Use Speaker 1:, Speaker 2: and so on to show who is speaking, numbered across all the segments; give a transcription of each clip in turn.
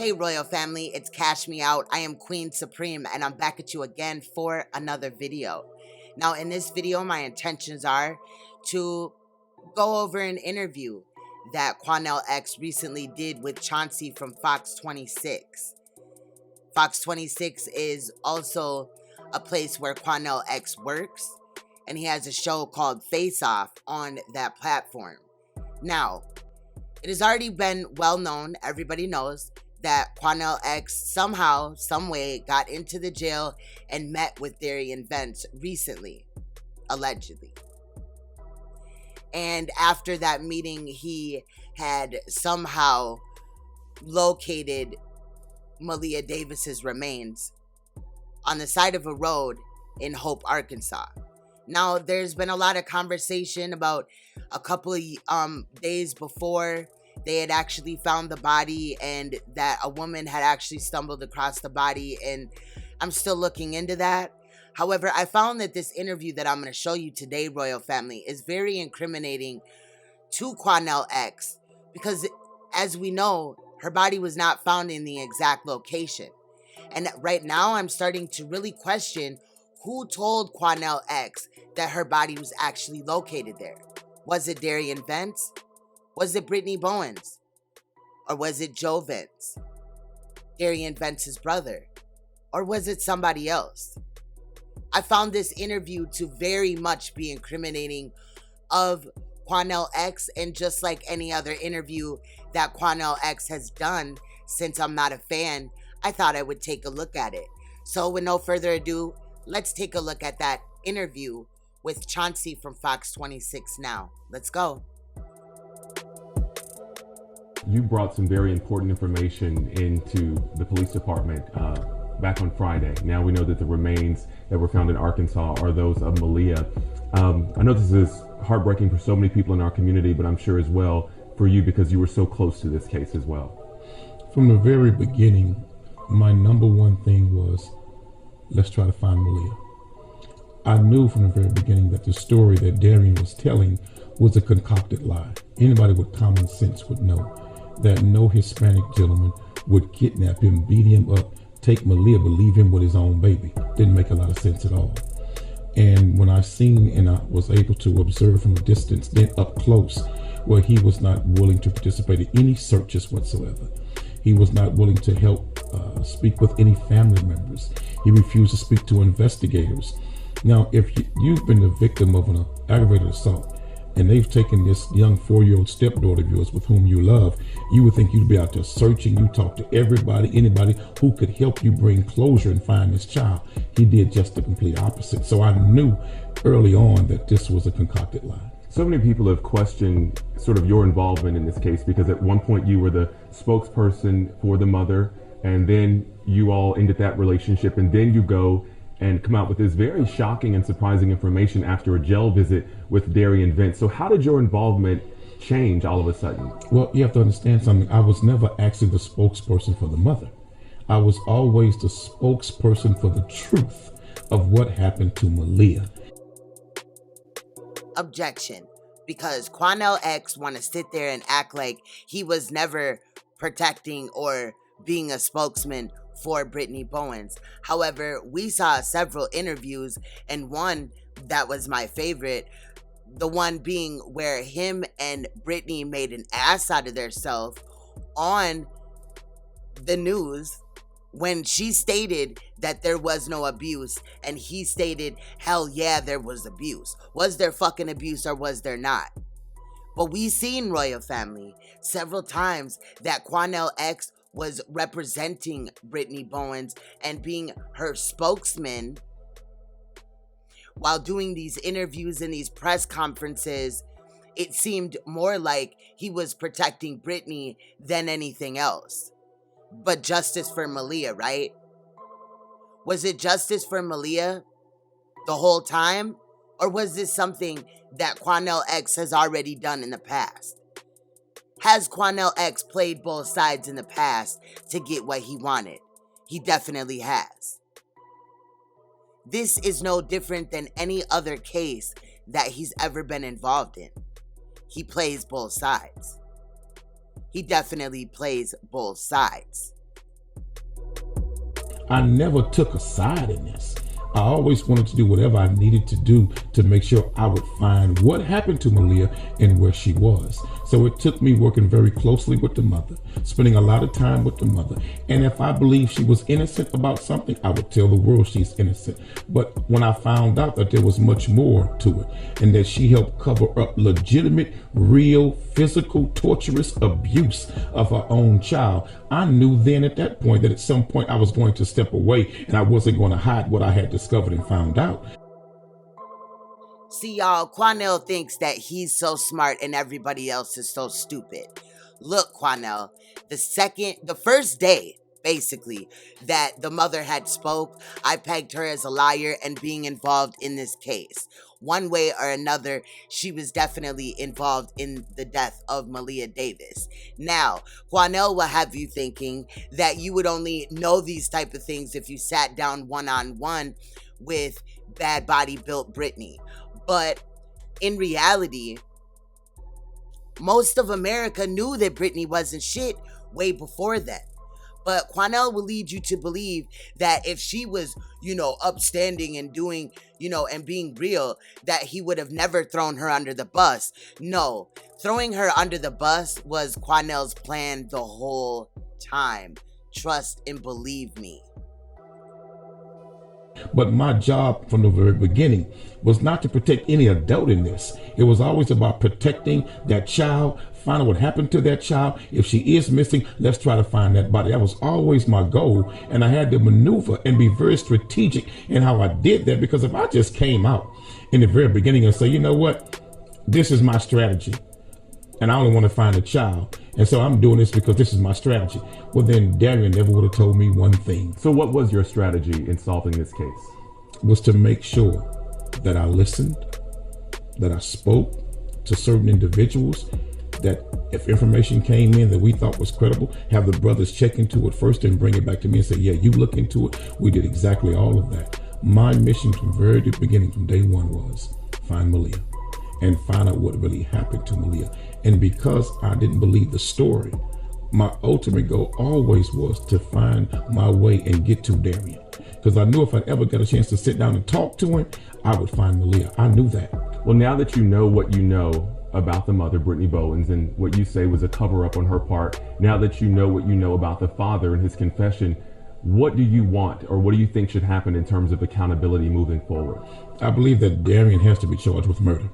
Speaker 1: Hey Royal Family, it's Cash Me Out. I am Queen Supreme and I'm back at you again for another video. Now in this video, my intentions are to go over an interview that Quanell X recently did with Chauncey from Fox 26. Fox 26 is also a place where Quanell X works, and he has a show called Face Off on that platform. Now, it has already been well known, everybody knows, that Quanell X somehow, some way got into the jail and met with Darian Vance recently, allegedly. And after that meeting, he had somehow located Maleah Davis's remains on the side of a road in Hope, Arkansas. Now, there's been a lot of conversation about a couple of days before they had actually found the body and that a woman had actually stumbled across the body, and I'm still looking into that. However, I found that this interview that I'm going to show you today, Royal Family, is very incriminating to Quanell X because, as we know, her body was not found in the exact location. And right now, I'm starting to really question who told Quanell X that her body was actually located there. Was it Darian Vance? Was it Brittany Bowens? Or was it Joe Vance, Darian Vance's brother? Or was it somebody else? I found this interview to very much be incriminating of Quanell X, and just like any other interview that Quanell X has done, since I'm not a fan, I thought I would take a look at it. So with no further ado, let's take a look at that interview with Chauncey from Fox 26 now. Let's go.
Speaker 2: You brought some very important information into the police department back on Friday. Now we know that the remains that were found in Arkansas are those of Maleah. I know this is heartbreaking for so many people in our community, but I'm sure as well for you because you were so close to this case as well.
Speaker 3: From the very beginning, my number one thing was, let's try to find Maleah. I knew from the very beginning that the story that Darian was telling was a concocted lie. Anybody with common sense would know that no Hispanic gentleman would kidnap him, beat him up, take Maleah, but leave him with his own baby. Didn't make a lot of sense at all. And when I seen and I was able to observe from a distance, then up close, where he was not willing to participate in any searches whatsoever. He was not willing to help speak with any family members. He refused to speak to investigators. Now, if you've been the victim of an aggravated assault, and they've taken this young 4-year-old stepdaughter of yours with whom you love, you would think you'd be out there searching. You talk to everybody, anybody who could help you bring closure and find this child. He did just the complete opposite. So I knew early on that this was a concocted lie.
Speaker 2: So many people have questioned sort of your involvement in this case because at one point you were the spokesperson for the mother, and then you all ended that relationship, and then you go and come out with this very shocking and surprising information after a jail visit with Darian Vance. So how did your involvement change all of a sudden?
Speaker 3: Well, you have to understand something. I was never actually the spokesperson for the mother. I was always the spokesperson for the truth of what happened to Maleah.
Speaker 1: Objection. Because Quanell X want to sit there and act like he was never protecting or being a spokesman for Brittany Bowens. However, we saw several interviews, and one that was my favorite, the one being where him and Brittany made an ass out of themselves on the news when she stated that there was no abuse, and he stated, hell yeah, there was abuse. Was there fucking abuse or was there not? But we seen, Royal Family, several times that Quanell X was representing Brittany Bowens and being her spokesman while doing these interviews and these press conferences. It seemed more like he was protecting Brittany than anything else. But justice for Maleah, right? Was it justice for Maleah the whole time? Or was this something that Quanell X has already done in the past? Has Quanell X played both sides in the past to get what he wanted? He definitely has. This is no different than any other case that he's ever been involved in. He plays both sides. He definitely plays both sides.
Speaker 3: I never took a side in this. I always wanted to do whatever I needed to do to make sure I would find what happened to Maleah and where she was. So it took me working very closely with the mother, spending a lot of time with the mother. And if I believed she was innocent about something, I would tell the world she's innocent. But when I found out that there was much more to it and that she helped cover up legitimate, real, physical, torturous abuse of her own child, I knew then at that point that at some point I was going to step away and I wasn't going to hide what I had discovered and found out.
Speaker 1: See, y'all, Quanell thinks that he's so smart and everybody else is so stupid. Look, Quanell, the first day, basically, that the mother had spoke, I pegged her as a liar and being involved in this case. One way or another, she was definitely involved in the death of Maleah Davis. Now, Quanell will have you thinking that you would only know these type of things if you sat down one-on-one with bad body built Brittany. But in reality, most of America knew that Brittany wasn't shit way before that. But Quanell will lead you to believe that if she was, upstanding and doing, and being real, that he would have never thrown her under the bus. No, throwing her under the bus was Quanell's plan the whole time. Trust and believe me.
Speaker 3: But my job from the very beginning was not to protect any adult in this. It was always about protecting that child, find out what happened to that child. If she is missing, let's try to find that body. That was always my goal. And I had to maneuver and be very strategic in how I did that, because if I just came out in the very beginning and say, you know what, this is my strategy, and I only want to find a child, and so I'm doing this because this is my strategy, well, then Darian never would have told me one thing.
Speaker 2: So what was your strategy in solving this case?
Speaker 3: Was to make sure that I listened, that I spoke to certain individuals, that if information came in that we thought was credible, have the brothers check into it first and bring it back to me and say, yeah, you look into it. We did exactly all of that. My mission from very beginning, from day one, was find Maleah and find out what really happened to Maleah. And because I didn't believe the story, my ultimate goal always was to find my way and get to Darian. Because I knew if I ever got a chance to sit down and talk to him, I would find Maleah. I knew that.
Speaker 2: Well, now that you know what you know about the mother, Brittany Bowens, and what you say was a cover-up on her part, now that you know what you know about the father and his confession, what do you want, or what do you think should happen in terms of accountability moving forward?
Speaker 3: I believe that Darian has to be charged with murder.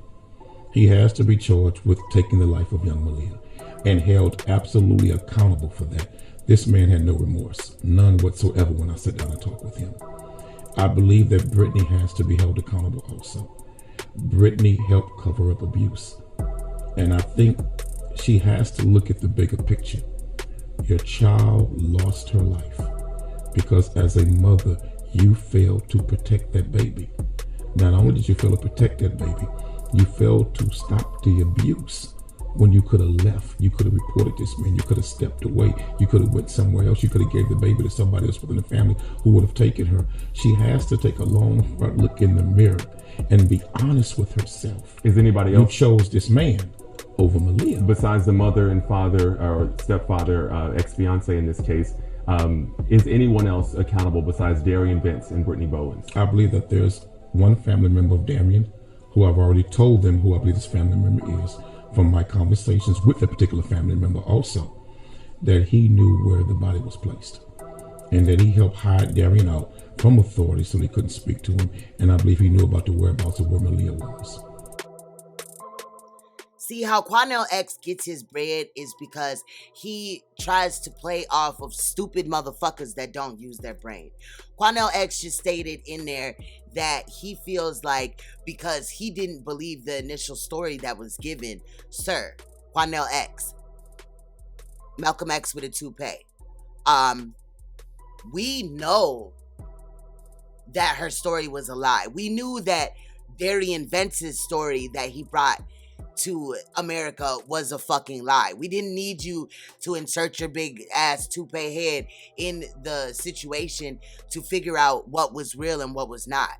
Speaker 3: He has to be charged with taking the life of young Maleah and held absolutely accountable for that. This man had no remorse, none whatsoever, when I sat down and talked with him. I believe that Brittany has to be held accountable also. Brittany helped cover up abuse. And I think she has to look at the bigger picture. Your child lost her life because as a mother, you failed to protect that baby. Not only did you fail to protect that baby, you failed to stop the abuse when you could have left. You could have reported this man. You could have stepped away. You could have went somewhere else. You could have gave the baby to somebody else within the family who would have taken her. She has to take a long, hard look in the mirror and be honest with herself.
Speaker 2: Is anybody else
Speaker 3: who chose this man over Maleah?
Speaker 2: Besides the mother and father, or stepfather, ex-fiance in this case, is anyone else accountable besides Darian Bentz and Brittany Bowens?
Speaker 3: I believe that there's one family member of Darian who I've already told them who I believe this family member is, from my conversations with the particular family member also, that he knew where the body was placed and that he helped hide Darian out from authorities so they couldn't speak to him. And I believe he knew about the whereabouts of where Maleah was.
Speaker 1: See, how Quanell X gets his bread is because he tries to play off of stupid motherfuckers that don't use their brain. Quanell X just stated in there that he feels like because he didn't believe the initial story that was given, sir, Quanell X, Malcolm X with a toupee, we know that her story was a lie. We knew that Darian Bentz's story that he brought to America was a fucking lie. We didn't need you to insert your big ass toupee head in the situation to figure out what was real and what was not.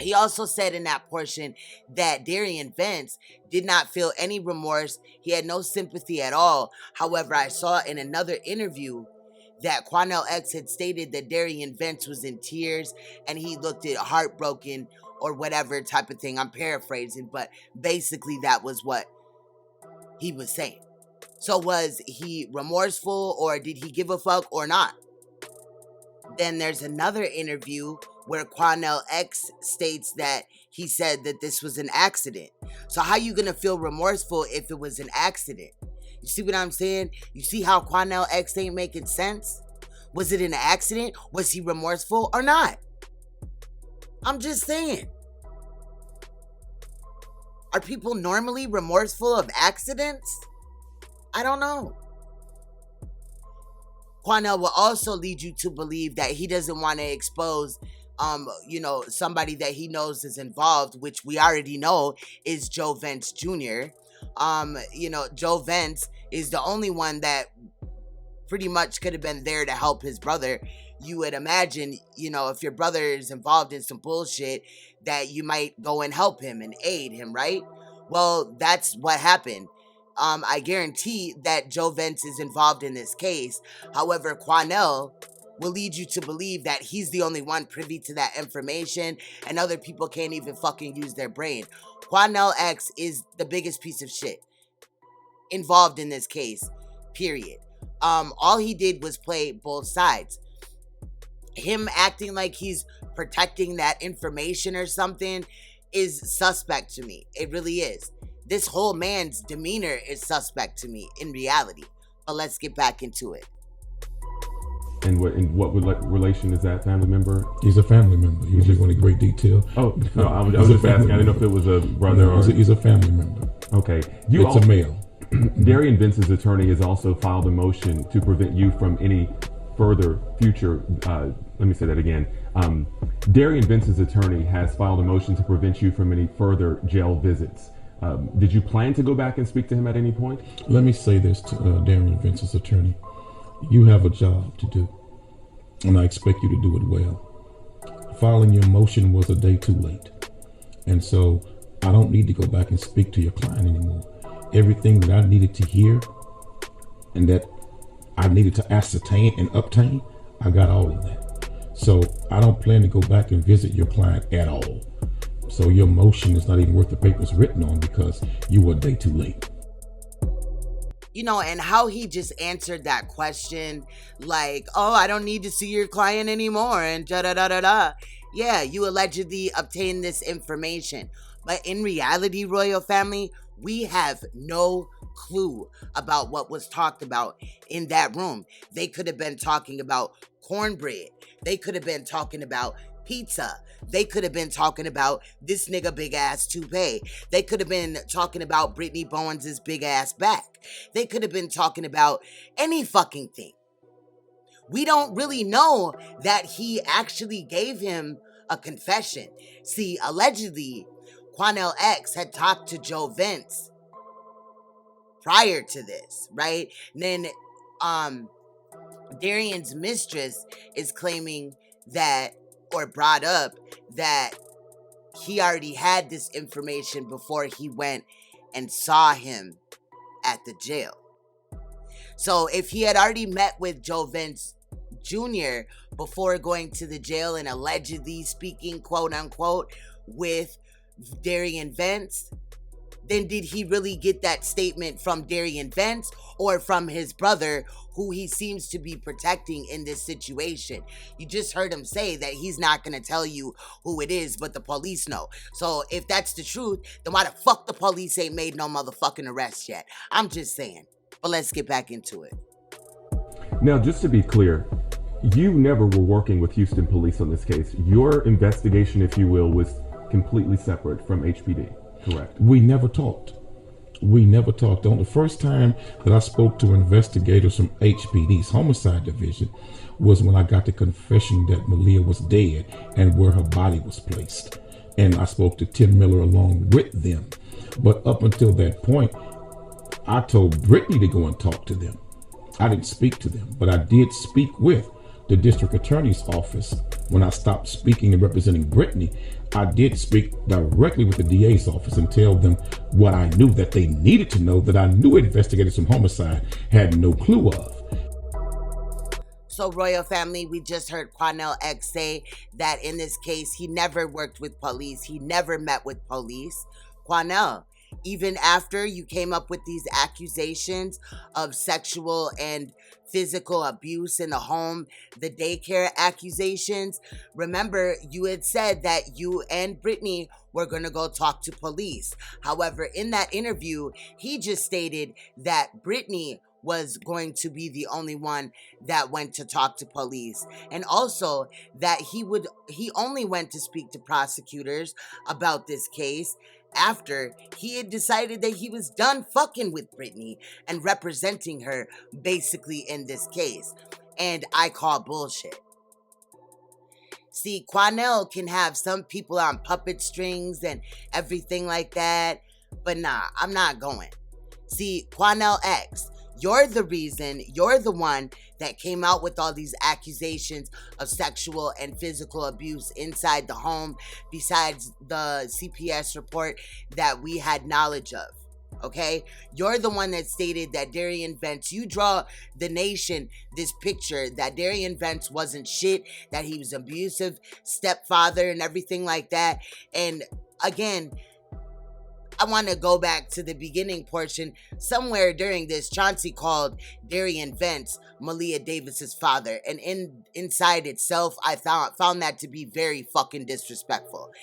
Speaker 1: He also said in that portion that Darian Bentz did not feel any remorse. He had no sympathy at all. However, I saw in another interview that Quanell X had stated that Darian Vance was in tears and he looked at heartbroken or whatever type of thing. I'm paraphrasing, but basically that was what he was saying. So was he remorseful, or did he give a fuck or not? Then there's another interview where Quanell X states that he said that this was an accident. So how you gonna feel remorseful if it was an accident? You see what I'm saying? You see how Quanell X ain't making sense? Was it an accident? Was he remorseful or not? I'm just saying. Are people normally remorseful of accidents? I don't know. Quanell will also lead you to believe that he doesn't want to expose, somebody that he knows is involved, which we already know is Joe Vance Jr. Joe Vance is the only one that pretty much could have been there to help his brother. You would imagine, if your brother is involved in some bullshit, that you might go and help him and aid him, right? Well, that's what happened. I guarantee that Joe Vance is involved in this case. However, Quanell will lead you to believe that he's the only one privy to that information and other people can't even fucking use their brain. Quanell X is the biggest piece of shit involved in this case, period. All he did was play both sides. Him acting like he's protecting that information or something is suspect to me. It really is. This whole man's demeanor is suspect to me in reality. But let's get back into it.
Speaker 2: And what relation is that? Family member?
Speaker 3: He's a family member. He was just going into great detail.
Speaker 2: Oh, no, I was just asking. I didn't know if it was a brother or...
Speaker 3: He's a family member.
Speaker 2: Okay.
Speaker 3: It's a male.
Speaker 2: Darian Vance's attorney has also filed a motion to prevent you from any further future... let me say that again. Darian Vance's attorney has filed a motion to prevent you from any further jail visits. Did you plan to go back and speak to him at any point?
Speaker 3: Let me say this to Darian Vance's attorney. You have a job to do, and I expect you to do it well. Filing your motion was a day too late, and so I don't need to go back and speak to your client anymore. Everything that I needed to hear and that I needed to ascertain and obtain, I got all of that. So I don't plan to go back and visit your client at all. So your motion is not even worth the paper it's written on because you were a day too late.
Speaker 1: And how he just answered that question like, oh, I don't need to see your client anymore and da-da-da-da-da. Yeah, you allegedly obtained this information. But in reality, royal family, we have no clue about what was talked about in that room. They could have been talking about cornbread. They could have been talking about pizza. They could have been talking about this nigga big ass toupee. They could have been talking about Brittany Bowens' big ass back. They could have been talking about any fucking thing. We don't really know that he actually gave him a confession. See, allegedly, Quanell X had talked to Joe Vance prior to this, right? And then Darian's mistress is claiming that, or brought up, that he already had this information before he went and saw him at the jail. So if he had already met with Joe Vance Jr. before going to the jail and allegedly speaking, quote unquote, with Darian Vance, then did he really get that statement from Darian Vance or from his brother, who he seems to be protecting in this situation? You just heard him say that he's not going to tell you who it is, but the police know. So if that's the truth, then why the fuck the police ain't made no motherfucking arrest yet? I'm just saying. But let's get back into it.
Speaker 2: Now, just to be clear, you never were working with Houston police on this case. Your investigation, if you will, was completely separate from HPD. Correct.
Speaker 3: We never talked. On the first time that I spoke to investigators from HPD's homicide division was when I got the confession that Maleah was dead and where her body was placed. And I spoke to Tim Miller along with them. But up until that point, I told Brittany to go and talk to them. I didn't speak to them, but I did speak with the district attorney's office. When I stopped speaking and representing Brittany, I did speak directly with the DA's office and tell them what I knew that they needed to know, that I knew investigators from homicide had no clue of.
Speaker 1: So, royal family, we just heard Quanell X say that in this case, he never worked with police. He never met with police. Quanell, even after you came up with these accusations of sexual and physical abuse in the home, the daycare accusations, remember you had said that you and Brittany were going to go talk to police. However, in that interview, he just stated that Brittany was going to be the only one that went to talk to police, and also that he only went to speak to prosecutors about this case after he had decided that he was done fucking with Brittany and representing her basically in this case. And I call bullshit. See, Quanell can have some people on puppet strings and everything like that, but nah, I'm not going. See, Quanell X, you're the reason, you're the one that came out with all these accusations of sexual and physical abuse inside the home, besides the CPS report that we had knowledge of. Okay? You're the one that stated that Darian Vance, you draw the nation this picture that Darian Vance wasn't shit, that he was abusive stepfather and everything like that. And again, I want to go back to the beginning portion. Somewhere during this, Chauncey called Darian Vance Maleah Davis's father, and inside itself, I found that to be very fucking disrespectful.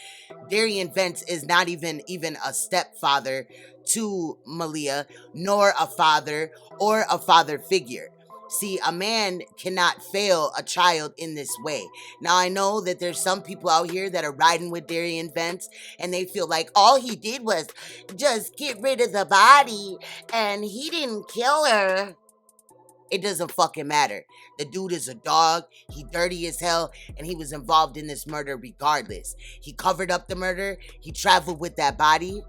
Speaker 1: Darian Vance is not even a stepfather to Maleah, nor a father or a father figure. See, a man cannot fail a child in this way. Now, I know that there's some people out here that are riding with Darian Vance, and they feel like all he did was just get rid of the body, and he didn't kill her. It doesn't fucking matter. The dude is a dog, he dirty as hell, and he was involved in this murder regardless. He covered up the murder, he traveled with that body,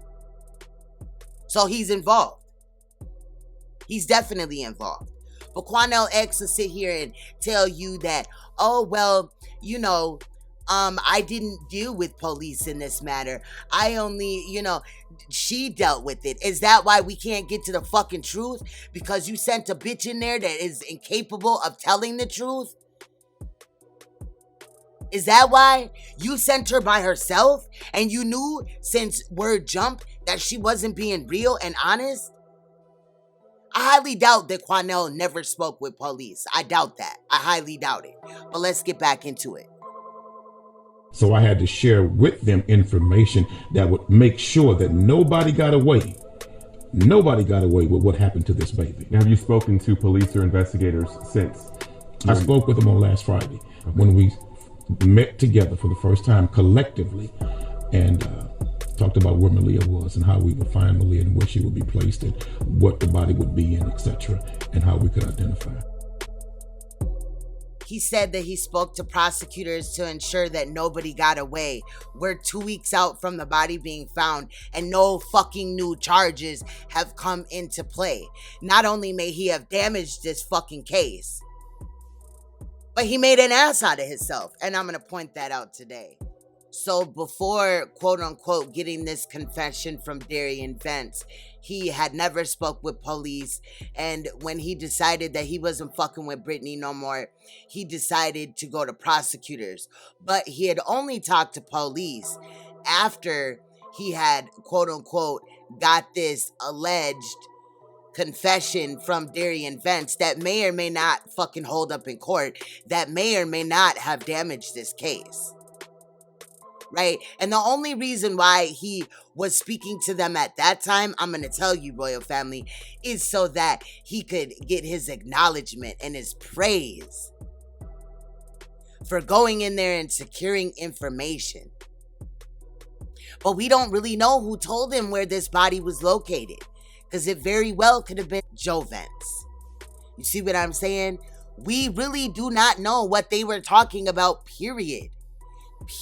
Speaker 1: so he's involved. He's definitely involved. But Quanell X will sit here and tell you that, oh, well, you know, I didn't deal with police in this matter. I only, she dealt with it. Is that why we can't get to the fucking truth? Because you sent a bitch in there that is incapable of telling the truth? Is that why you sent her by herself and you knew since word jump that she wasn't being real and honest? I highly doubt that Quanell never spoke with police. I doubt that. I highly doubt it. But let's get back into it.
Speaker 3: So I had to share with them information that would make sure that nobody got away. Nobody got away with what happened to this baby.
Speaker 2: Now, have you spoken to police or investigators since?
Speaker 3: I spoke with them on last Friday when we met together for the first time collectively and talked about where Maleah was and how we would find Maleah and where she would be placed and what the body would be in, etc., and how we could identify her.
Speaker 1: He said that he spoke to prosecutors to ensure that nobody got away. We're 2 weeks out from the body being found, and no fucking new charges have come into play. Not only may he have damaged this fucking case, but he made an ass out of himself, and I'm going to point that out today. So before, quote unquote, getting this confession from Darian Vance, he had never spoke with police. And when he decided that he wasn't fucking with Brittany no more, he decided to go to prosecutors. But he had only talked to police after he had, quote unquote, got this alleged confession from Darian Vance that may or may not fucking hold up in court, that may or may not have damaged this case. Right? And the only reason why he was speaking to them at that time, I'm going to tell you, royal family, is so that he could get his acknowledgement and his praise for going in there and securing information. But we don't really know who told him where this body was located, because it very well could have been Joe Vance. You see what I'm saying? We really do not know what they were talking about, period.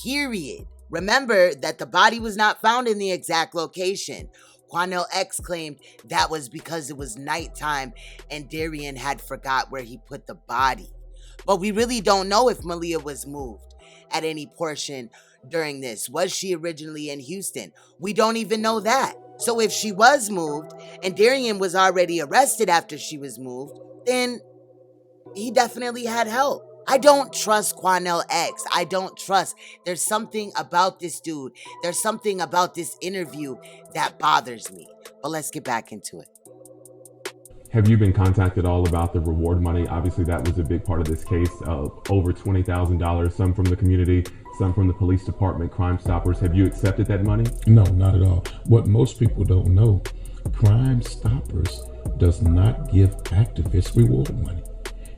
Speaker 1: Period. Remember that the body was not found in the exact location. Quanell X claimed that was because it was nighttime and Darian had forgot where he put the body. But we really don't know if Maleah was moved at any portion during this. Was she originally in Houston? We don't even know that. So if she was moved and Darian was already arrested after she was moved, then he definitely had help. I don't trust Quanell X. I don't trust. There's something about this dude. There's something about this interview that bothers me. But let's get back into it.
Speaker 2: Have you been contacted all about the reward money? Obviously, that was a big part of this case. Over $20,000, some from the community, some from the police department, Crime Stoppers. Have you accepted that money?
Speaker 3: No, not at all. What most people don't know, Crime Stoppers does not give activists reward money.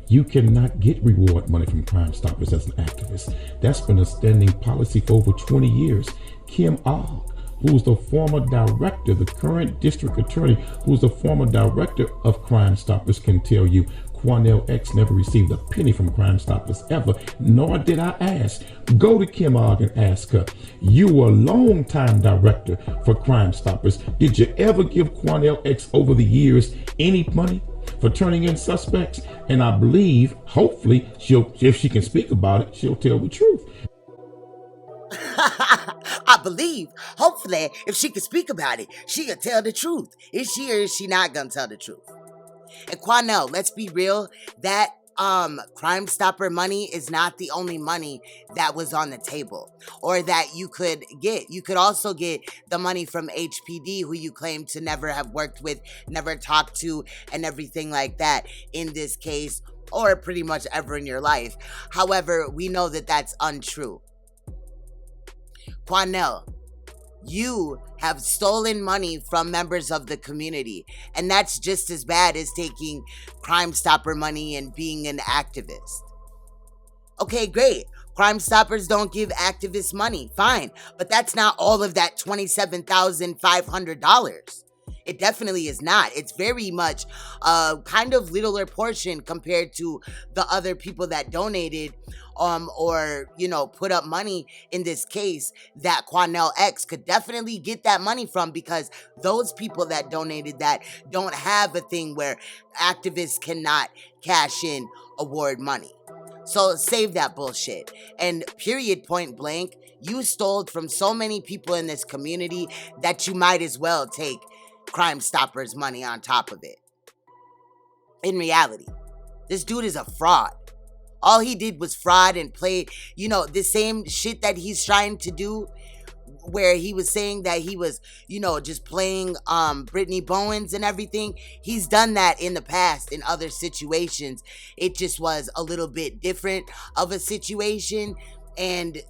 Speaker 3: You cannot get reward money from Crime Stoppers as an activist. That's been a standing policy for over 20 years. Kim Ogg, who's the former director, the current district attorney, who's the former director of Crime Stoppers, can tell you Quanell X never received a penny from Crime Stoppers ever, nor did I ask. Go to Kim Ogg and ask her. You were a long-time director for Crime Stoppers. Did you ever give Quanell X over the years any money for turning in suspects? And I believe, hopefully, if she can speak about it, she'll tell the truth.
Speaker 1: I believe, hopefully, if she could speak about it, she could tell the truth. Is she or is she not gonna tell the truth? And Quanell, let's be real, that Crime Stopper money is not the only money that was on the table or that you could get. You could also get the money from HPD, who you claim to never have worked with, never talked to, and everything like that in this case, or pretty much ever in your life. However, we know that that's untrue. Quanell, you have stolen money from members of the community, and that's just as bad as taking Crime Stopper money and being an activist. Okay, great. Crime Stoppers don't give activists money, fine, but that's not all of that $27,500. It definitely is not. It's very much a kind of littler portion compared to the other people that donated or, put up money in this case that Quanell X could definitely get that money from, because those people that donated that don't have a thing where activists cannot cash in award money. So save that bullshit. And period, point blank, you stole from so many people in this community that you might as well take Crime Stoppers money on top of it. In reality, this dude is a fraud. All he did was fraud and play, the same shit that he's trying to do, where he was saying that he was, just playing Brittany Bowens and everything. He's done that in the past in other situations. It just was a little bit different of a situation. And,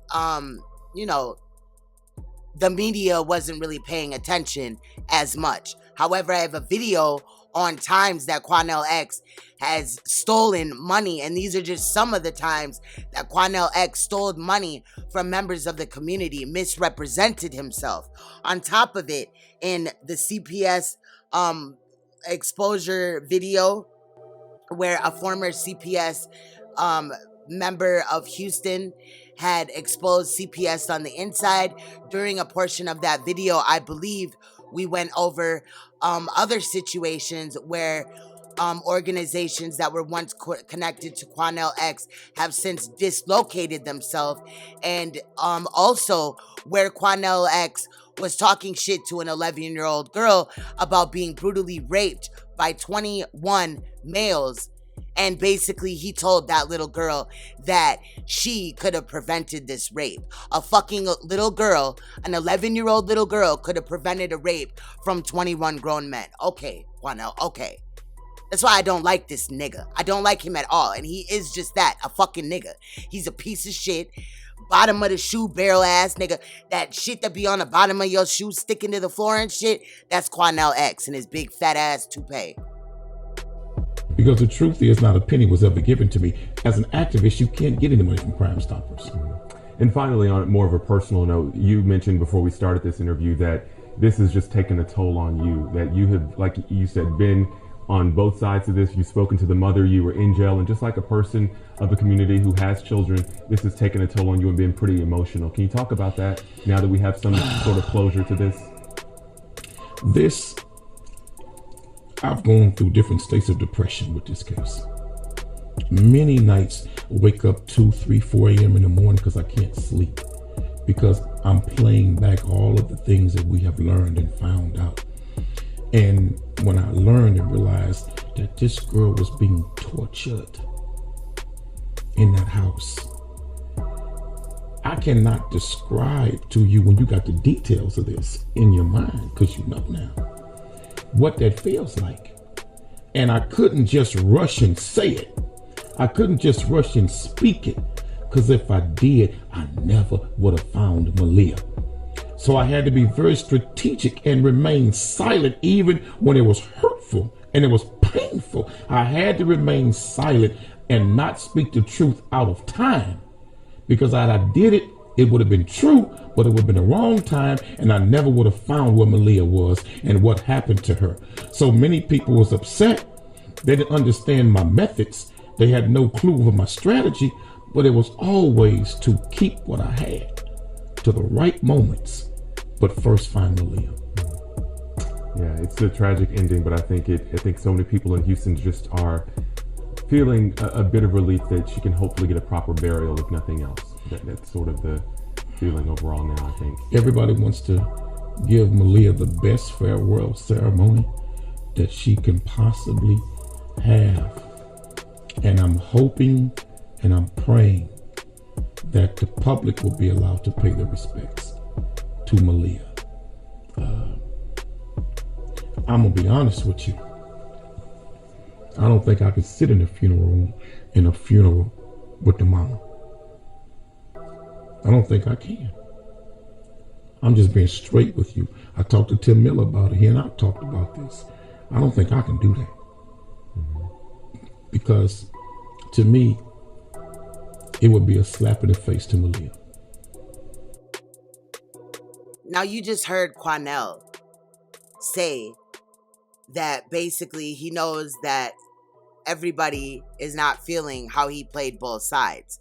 Speaker 1: the media wasn't really paying attention as much. However, I have a video on times that Quanell X has stolen money, and these are just some of the times that Quanell X stole money from members of the community, misrepresented himself. On top of it, in the CPS exposure video, where a former CPS member of Houston had exposed CPS on the inside. During a portion of that video, I believe we went over other situations where organizations that were once connected to Quanell X have since dislocated themselves, and also where Quanell X was talking shit to an 11-year-old girl about being brutally raped by 21 males. And basically, he told that little girl that she could have prevented this rape. A fucking little girl, an 11-year-old little girl, could have prevented a rape from 21 grown men. Okay, Quanell, okay. That's why I don't like this nigga. I don't like him at all. And he is just that, a fucking nigga. He's a piece of shit. Bottom of the shoe barrel ass nigga. That shit that be on the bottom of your shoe sticking to the floor and shit. That's Quanell X and his big fat ass toupee.
Speaker 3: Because the truth is, not a penny was ever given to me. As an activist, you can't get any money from Crime Stoppers.
Speaker 2: And finally, on more of a personal note, you mentioned before we started this interview that this has just taken a toll on you, that you have, like you said, been on both sides of this. You've spoken to the mother, you were in jail, and just like a person of the community who has children, this has taken a toll on you and been pretty emotional. Can you talk about that now that we have some sort of closure to this?
Speaker 3: I've gone through different states of depression with this case. Many nights wake up 2, 3, 4 a.m. in the morning because I can't sleep, because I'm playing back all of the things that we have learned and found out. And when I learned and realized that this girl was being tortured in that house. I cannot describe to you, when you got the details of this in your mind, because you know now, what that feels like. And I couldn't just rush and say it. I couldn't just rush and speak it, because if I did, I never would have found Maleah. So I had to be very strategic and remain silent even when it was hurtful and it was painful. I had to remain silent and not speak the truth out of time, because had I did it, it would have been true, but it would have been the wrong time, and I never would have found where Maleah was and what happened to her. So many people was upset. They didn't understand my methods. They had no clue of my strategy, but it was always to keep what I had to the right moments, but first find Maleah.
Speaker 2: Yeah, it's a tragic ending, but I think so many people in Houston just are feeling a bit of relief that she can hopefully get a proper burial, if nothing else. That's sort of the feeling overall now, I think.
Speaker 3: Everybody wants to give Maleah the best farewell ceremony that she can possibly have. And I'm hoping and I'm praying that the public will be allowed to pay their respects to Maleah. I'm going to be honest with you. I don't think I could sit in a funeral with the mama. I don't think I can. I'm just being straight with you. I talked to Tim Miller about it. He and I talked about this. I don't think I can do that. Because to me, it would be a slap in the face to Maleah.
Speaker 1: Now you just heard Quanell say that basically he knows that everybody is not feeling how he played both sides.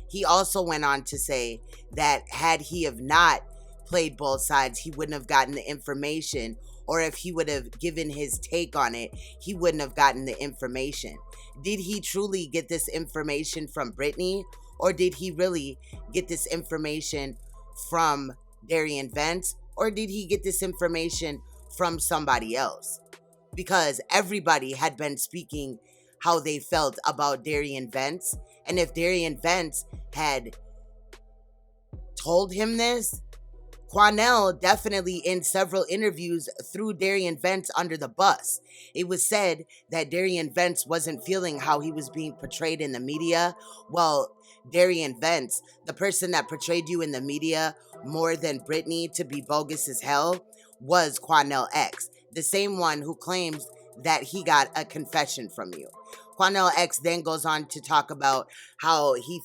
Speaker 1: He also went on to say that had he have not played both sides, he wouldn't have gotten the information, or if he would have given his take on it, he wouldn't have gotten the information. Did he truly get this information from Brittany, or did he really get this information from Darian Vance, or did he get this information from somebody else? Because everybody had been speaking how they felt about Darian Vance, and if Darian Vance had told him this, Quanell definitely in several interviews threw Darian Vance under the bus. It was said that Darian Vance wasn't feeling how he was being portrayed in the media. Well, Darian Vance, the person that portrayed you in the media more than Brittany to be bogus as hell, was Quanell X, the same one who claims that he got a confession from you. Quanell X then goes on to talk about how he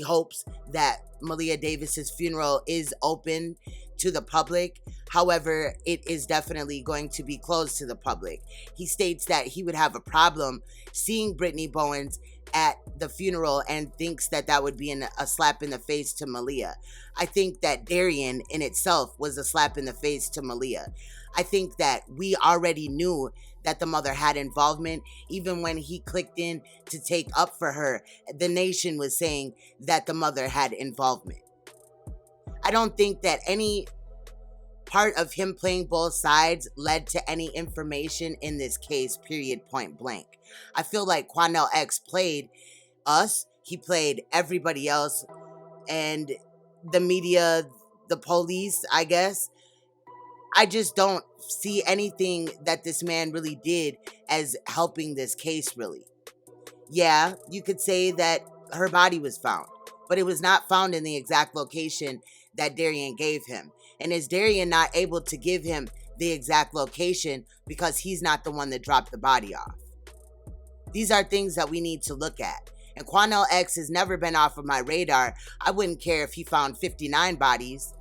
Speaker 1: hopes that Maleah Davis's funeral is open to the public. However, it is definitely going to be closed to the public. He states that he would have a problem seeing Brittany Bowens at the funeral and thinks that that would be a slap in the face to Maleah. I think that Darian in itself was a slap in the face to Maleah. I think that we already knew that the mother had involvement. Even when he clicked in to take up for her, the nation was saying that the mother had involvement. I don't think that any part of him playing both sides led to any information in this case, period, point blank. I feel like Quanell X played us, he played everybody else, and the media, the police, I guess. I just don't see anything that this man really did as helping this case, really. Yeah, you could say that her body was found, but it was not found in the exact location that Darian gave him. And is Darian not able to give him the exact location because he's not the one that dropped the body off? These are things that we need to look at. And Quanell X has never been off of my radar. I wouldn't care if he found 59 bodies.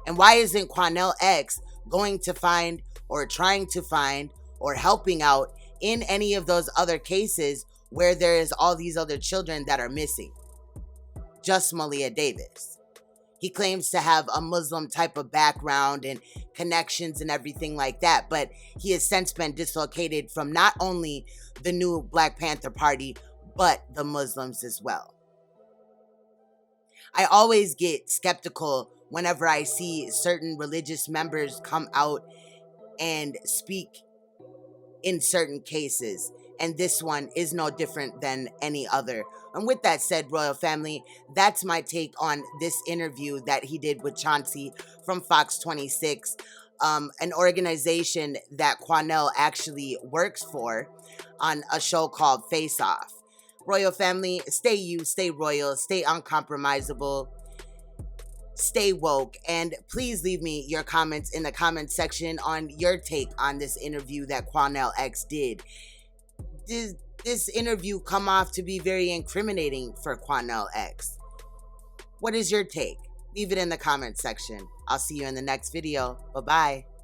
Speaker 1: And why isn't Quanell X going to find or trying to find or helping out in any of those other cases where there is all these other children that are missing? Just Maleah Davis. He claims to have a Muslim type of background and connections and everything like that, but he has since been dislocated from not only the new Black Panther Party, but the Muslims as well. I always get skeptical whenever I see certain religious members come out and speak in certain cases, and this one is no different than any other. And with that said, royal family, that's my take on this interview that he did with Chauncey from Fox 26, an organization that Quanell actually works for on a show called Face Off. Royal family, stay you, stay royal, stay uncompromisable, stay woke, and please leave me your comments in the comment section on your take on this interview that Quanell X did. Did this interview come off to be very incriminating for Quanell X? What is your take? Leave it in the comment section. I'll see you in the next video. Bye-bye.